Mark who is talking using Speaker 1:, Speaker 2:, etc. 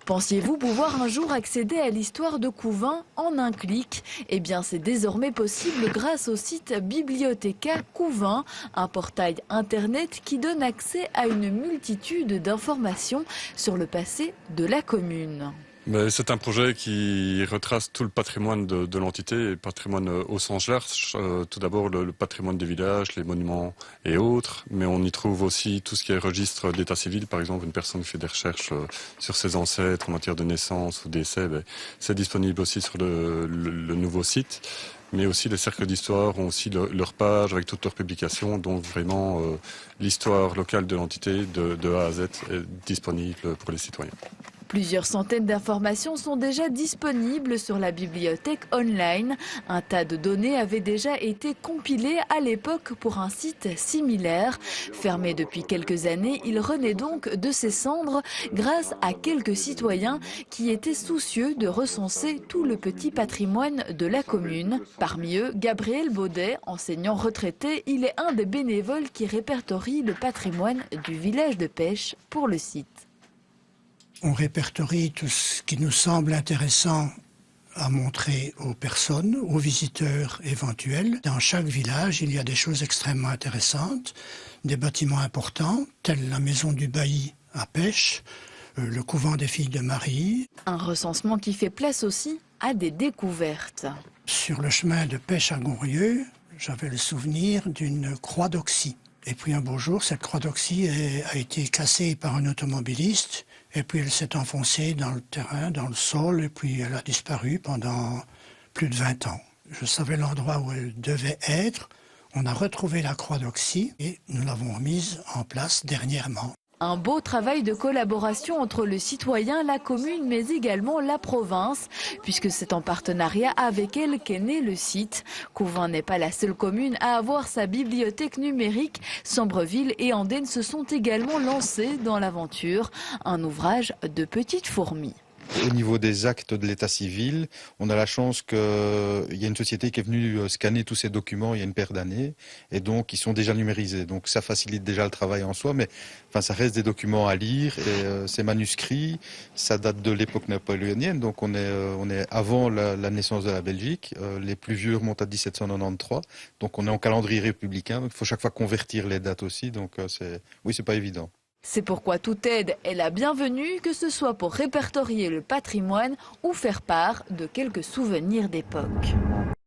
Speaker 1: Pensiez-vous pouvoir un jour accéder à l'histoire de Couvin en un clic? Eh bien, c'est désormais possible grâce au site Bibliotheca Couvin, un portail internet qui donne accès à une multitude d'informations sur le passé de la commune.
Speaker 2: C'est un projet qui retrace tout le patrimoine de l'entité, et patrimoine au sens large. Tout d'abord le patrimoine des villages, les monuments et autres, mais on y trouve aussi tout ce qui est registre d'état civil. Par exemple, une personne qui fait des recherches sur ses ancêtres en matière de naissance ou décès, c'est disponible aussi sur le nouveau site. Mais aussi les cercles d'histoire ont aussi leur page avec toutes leurs publications, donc vraiment l'histoire locale de l'entité de A à Z est disponible pour les citoyens.
Speaker 1: Plusieurs centaines d'informations sont déjà disponibles sur la bibliothèque online. Un tas de données avaient déjà été compilées à l'époque pour un site similaire. Fermé depuis quelques années, il renaît donc de ses cendres grâce à quelques citoyens qui étaient soucieux de recenser tout le petit patrimoine de la commune. Parmi eux, Gabriel Baudet, enseignant retraité, il est un des bénévoles qui répertorie le patrimoine du village de pêche pour le site.
Speaker 3: On répertorie tout ce qui nous semble intéressant à montrer aux personnes, aux visiteurs éventuels. Dans chaque village, il y a des choses extrêmement intéressantes, des bâtiments importants, tels la maison du bailli à Pêche, le couvent des filles de Marie.
Speaker 1: Un recensement qui fait place aussi à des découvertes.
Speaker 3: Sur le chemin de Pêche à Gonrieux, j'avais le souvenir d'une croix d'oxy. Et puis un beau jour, cette croix d'oxy a été cassée par un automobiliste. Et puis elle s'est enfoncée dans le terrain, dans le sol, et puis elle a disparu pendant plus de 20 ans. Je savais l'endroit où elle devait être. On a retrouvé la croix d'oxy et nous l'avons mise en place dernièrement.
Speaker 1: Un beau travail de collaboration entre le citoyen, la commune, mais également la province, puisque c'est en partenariat avec elle qu'est né le site. Couvin n'est pas la seule commune à avoir sa bibliothèque numérique. Sombreville et Andenne se sont également lancés dans l'aventure. Un ouvrage de petites fourmis.
Speaker 4: Au niveau des actes de l'état civil, on a la chance qu'il y a une société qui est venue scanner tous ces documents il y a une paire d'années et donc ils sont déjà numérisés. Donc ça facilite déjà le travail en soi, mais enfin, ça reste des documents à lire et ces manuscrits, ça date de l'époque napoléonienne, donc on est avant la naissance de la Belgique. Les plus vieux remontent à 1793, donc on est en calendrier républicain, donc il faut chaque fois convertir les dates aussi, donc c'est pas évident.
Speaker 1: C'est pourquoi toute aide est la bienvenue, que ce soit pour répertorier le patrimoine ou faire part de quelques souvenirs d'époque.